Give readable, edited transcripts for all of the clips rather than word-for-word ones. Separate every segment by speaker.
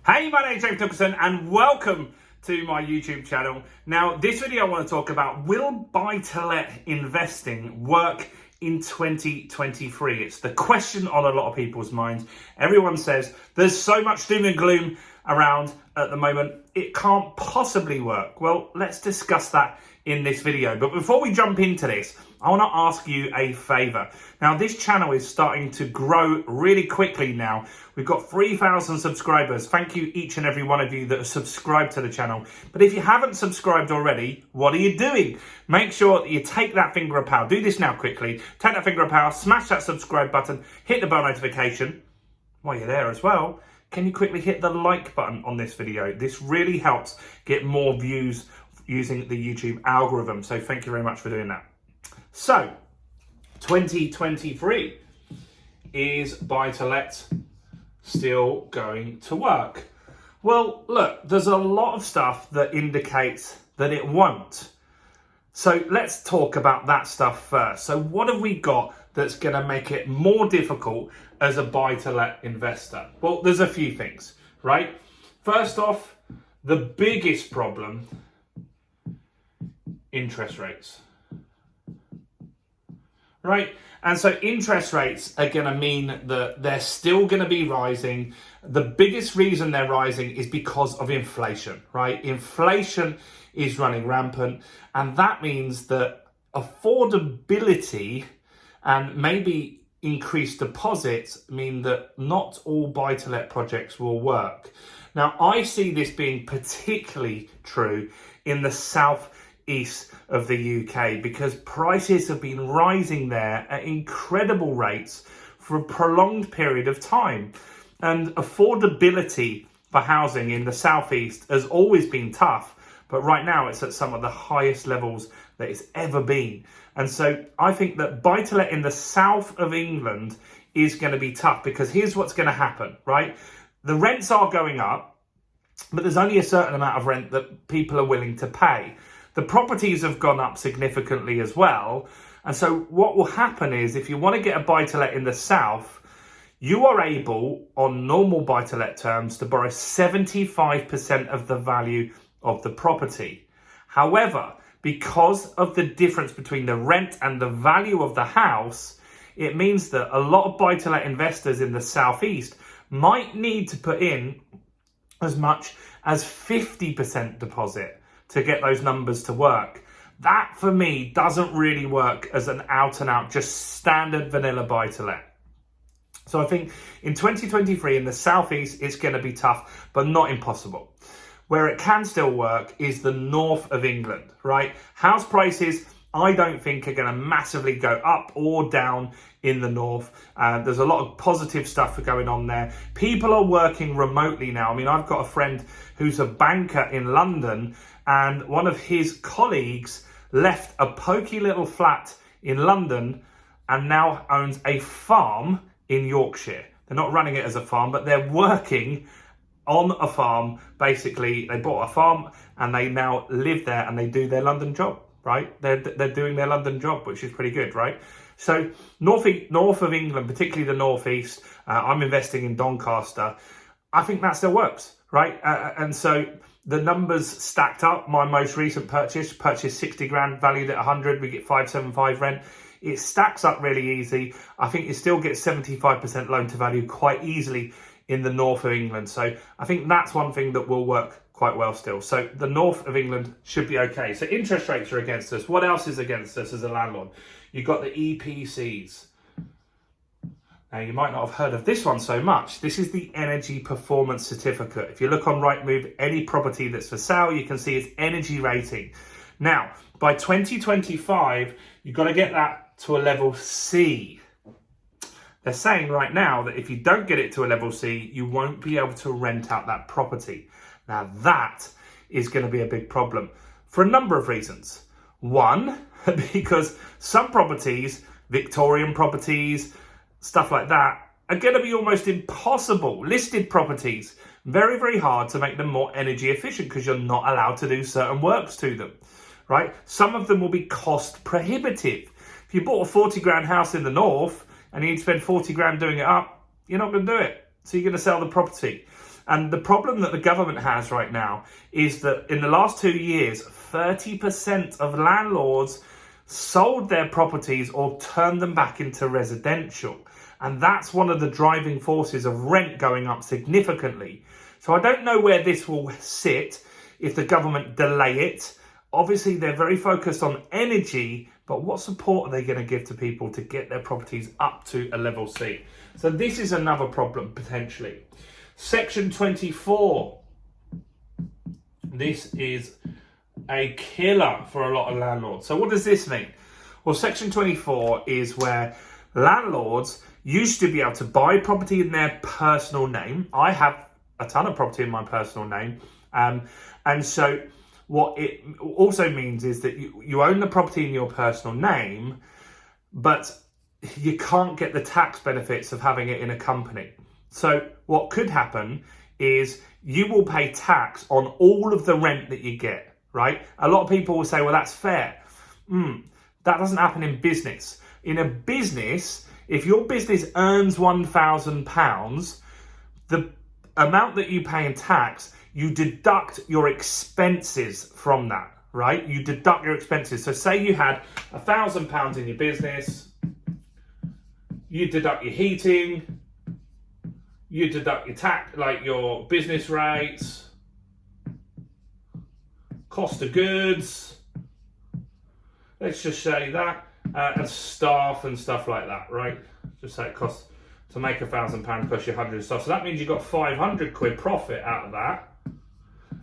Speaker 1: Hey, my name's James Nicholson and welcome to my YouTube channel. Now, this video I want to talk about, will buy-to-let investing work in 2023? It's the question on a lot of people's minds. Everyone says there's so much doom and gloom around at the moment, it can't possibly work. Well, let's discuss that in this video. But before we jump into this, I want to ask you a favor. Now, this channel is starting to grow really quickly now. We've got 3,000 subscribers. Thank you, each and every one of you that have subscribed to the channel. But if you haven't subscribed already, what are you doing? Make sure that you take that finger of power. Do this now quickly. Take that finger of power, smash that subscribe button, hit the bell notification. While you're there as well, can you quickly hit the like button on this video? This really helps get more views using the YouTube algorithm. So thank you very much for doing that. So 2023, is buy-to-let still going to work? Well, look, there's a lot of stuff that indicates that it won't. So let's talk about that stuff first. So what have we got that's going to make it more difficult as a buy-to-let investor? Well, there's a few things, right? First off, the biggest problem, interest rates. Right? And so interest rates are going to mean that they're still going to be rising. The biggest reason they're rising is because of inflation, right? Inflation is running rampant, and that means that affordability and maybe increased deposits mean that not all buy-to-let projects will work. Now, I see this being particularly true in the southeast of the UK because prices have been rising there at incredible rates for a prolonged period of time. And affordability for housing in the southeast has always been tough, but right now it's at some of the highest levels that it's ever been. And so I think that buy-to-let in the south of England is going to be tough because here's what's going to happen, right? The rents are going up, but there's only a certain amount of rent that people are willing to pay. The properties have gone up significantly as well. And so what will happen is if you want to get a buy-to-let in the south, you are able, on normal buy-to-let terms, to borrow 75% of the value of the property. However, because of the difference between the rent and the value of the house, it means that a lot of buy-to-let investors in the southeast might need to put in as much as 50% deposit to get those numbers to work. That, for me, doesn't really work as an out-and-out, just standard vanilla buy-to-let. So I think in 2023 in the southeast, it's going to be tough, but not impossible. Where it can still work is the north of England, right? House prices, I don't think, are going to massively go up or down in the north. There's a lot of positive stuff going on there. People are working remotely now. I mean, I've got a friend who's a banker in London, and one of his colleagues left a pokey little flat in London and now owns a farm in Yorkshire. They're not running it as a farm, but they're working on a farm. Basically, they bought a farm and they now live there and they do their London job, right? They're doing their London job, which is pretty good, right? So north of England, particularly the northeast, I'm investing in Doncaster. I think that still works, right? And so the numbers stacked up. My most recent purchase 60 grand, valued at 100. We get 575 rent. It stacks up really easy. I think you still get 75% loan to value quite easily in the north of England. So I think that's one thing that will work quite well still. So the north of England should be okay. So interest rates are against us. What else is against us as a landlord? You've got the EPCs. Now, you might not have heard of this one so much. This is the Energy Performance Certificate. If you look on Rightmove, any property that's for sale, you can see its energy rating. Now, by 2025, you've got to get that to a level C. They're saying right now that if you don't get it to a level C, you won't be able to rent out that property. Now, that is going to be a big problem for a number of reasons. One, because some properties, Victorian properties, stuff like that, are going to be almost impossible. Listed properties, very, very hard to make them more energy efficient because you're not allowed to do certain works to them, right? Some of them will be cost prohibitive. If you bought a 40 grand house in the north and you need to spend 40 grand doing it up, you're not going to do it. So you're going to sell the property. And the problem that the government has right now is that in the last 2 years, 30% of landlords sold their properties or turned them back into residential. And that's one of the driving forces of rent going up significantly. So I don't know where this will sit if the government delay it. Obviously, they're very focused on energy, but what support are they going to give to people to get their properties up to a level C? So this is another problem potentially. Section 24. This is a killer for a lot of landlords. So what does this mean? Well, Section 24 is where landlords used to be able to buy property in their personal name. I have a ton of property in my personal name. And so what it also means is that you own the property in your personal name, but you can't get the tax benefits of having it in a company. So what could happen is you will pay tax on all of the rent that you get, right? A lot of people will say, well, that's fair. That doesn't happen in business. In a business, if your business earns £1,000, the amount that you pay in tax, you deduct your expenses from that, right? You deduct your expenses. So say you had £1,000 in your business, you deduct your heating, you deduct your tax, like your business rates, cost of goods, let's just say that, and staff and stuff like that, right? Just say it costs, to make £1,000 costs you 100 and stuff. So that means you got 500 quid profit out of that.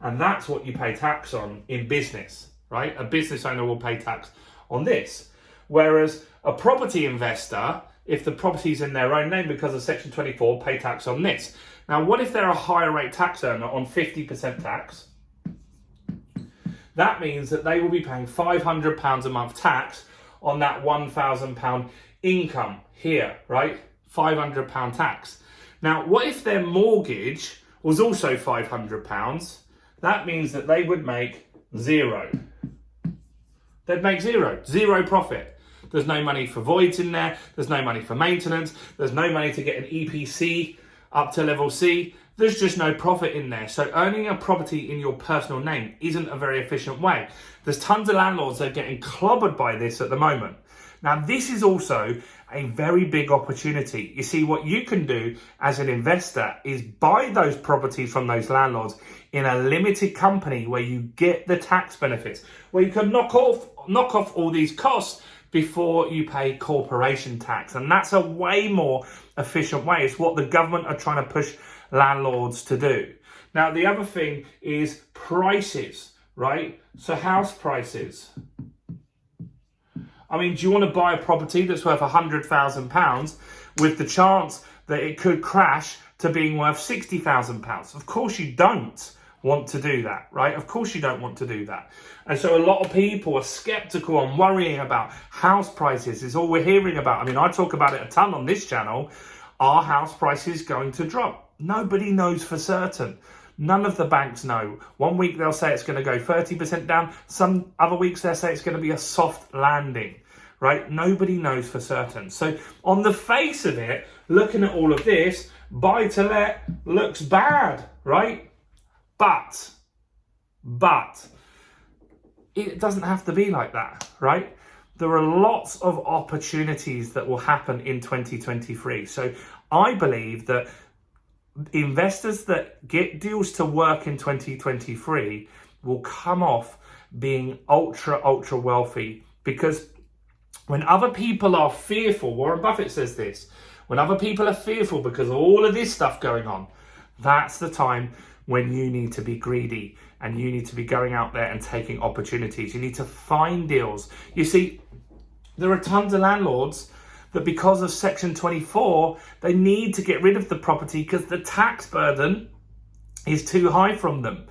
Speaker 1: And that's what you pay tax on in business, right? A business owner will pay tax on this. Whereas a property investor, if the property's in their own name because of Section 24, pay tax on this. Now, what if they're a higher rate tax earner on 50% tax? That means that they will be paying £500 a month tax on that £1,000 income here, right? £500 tax. Now, what if their mortgage was also £500? That means that they would make zero. They'd make zero profit. There's no money for voids in there. There's no money for maintenance. There's no money to get an EPC up to level C. There's just no profit in there. So owning a property in your personal name isn't a very efficient way. There's tons of landlords that are getting clobbered by this at the moment. Now, this is also a very big opportunity. You see, what you can do as an investor is buy those properties from those landlords in a limited company where you get the tax benefits, where you can knock off all these costs before you pay corporation tax. And that's a way more efficient way. It's what the government are trying to push landlords to do. Now, the other thing is prices, right? So house prices. I mean, do you want to buy a property that's worth £100,000 with the chance that it could crash to being worth £60,000? Of course you don't want to do that, right? Of course you don't want to do that. And so a lot of people are skeptical and worrying about house prices. Is all we're hearing about. I mean, I talk about it a ton on this channel. Are house prices going to drop? Nobody knows for certain. None of the banks know. One week they'll say it's going to go 30% down. Some other weeks they'll say it's going to be a soft landing, right? Nobody knows for certain. So on the face of it, looking at all of this, buy to let looks bad, right? But it doesn't have to be like that, right? There are lots of opportunities that will happen in 2023. So I believe that investors that get deals to work in 2023 will come off being ultra wealthy, because when other people are fearful, Warren Buffett says this, when other people are fearful because of all of this stuff going on, that's the time when you need to be greedy and you need to be going out there and taking opportunities. You need to find deals. You see, there are tons of landlords that because of Section 24, they need to get rid of the property because the tax burden is too high from them.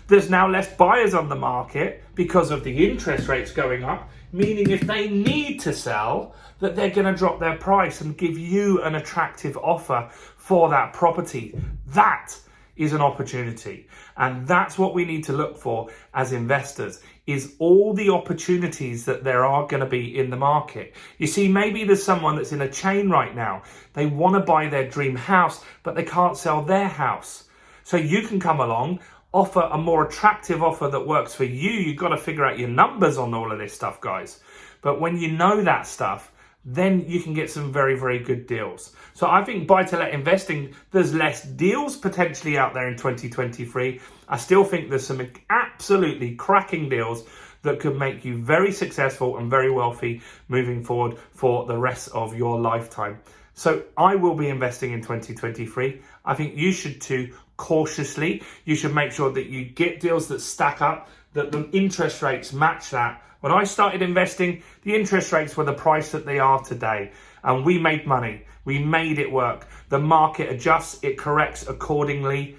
Speaker 1: There's now less buyers on the market because of the interest rates going up, meaning if they need to sell, that they're going to drop their price and give you an attractive offer for that property. That is an opportunity. And that's what we need to look for as investors, is all the opportunities that there are going to be in the market. You see, maybe there's someone that's in a chain right now. They want to buy their dream house, but they can't sell their house. So you can come along, offer a more attractive offer that works for you. You've got to figure out your numbers on all of this stuff, guys. But when you know that stuff, then you can get some very, very good deals. So I think buy-to-let investing, there's less deals potentially out there in 2023. I still think there's some absolutely cracking deals that could make you very successful and very wealthy moving forward for the rest of your lifetime. So I will be investing in 2023. I think you should too, cautiously. You should make sure that you get deals that stack up, that the interest rates match that. When I started investing, the interest rates were the price that they are today. And we made money. We made it work. The market adjusts, it corrects accordingly.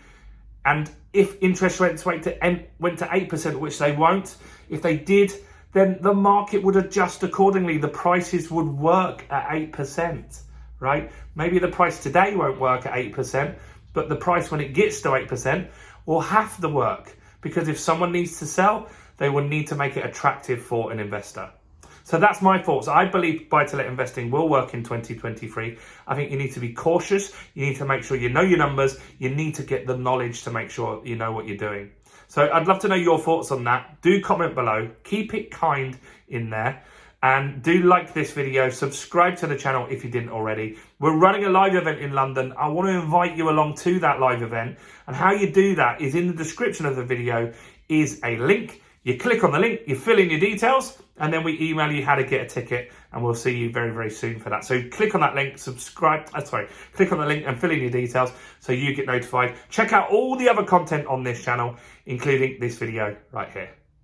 Speaker 1: And if interest rates went to 8%, which they won't, if they did, then the market would adjust accordingly. The prices would work at 8%, right? Maybe the price today won't work at 8%, but the price when it gets to 8% will have to work, because if someone needs to sell, they will need to make it attractive for an investor. So that's my thoughts. I believe buy-to-let investing will work in 2023. I think you need to be cautious. You need to make sure you know your numbers. You need to get the knowledge to make sure you know what you're doing. So I'd love to know your thoughts on that. Do comment below. Keep it kind in there. And do like this video. Subscribe to the channel if you didn't already. We're running a live event in London. I want to invite you along to that live event. And how you do that is in the description of the video is a link. You click on the link, you fill in your details, and then we email you how to get a ticket, and we'll see you very, very soon for that. So click on that link, click on the link and fill in your details so you get notified. Check out all the other content on this channel, including this video right here.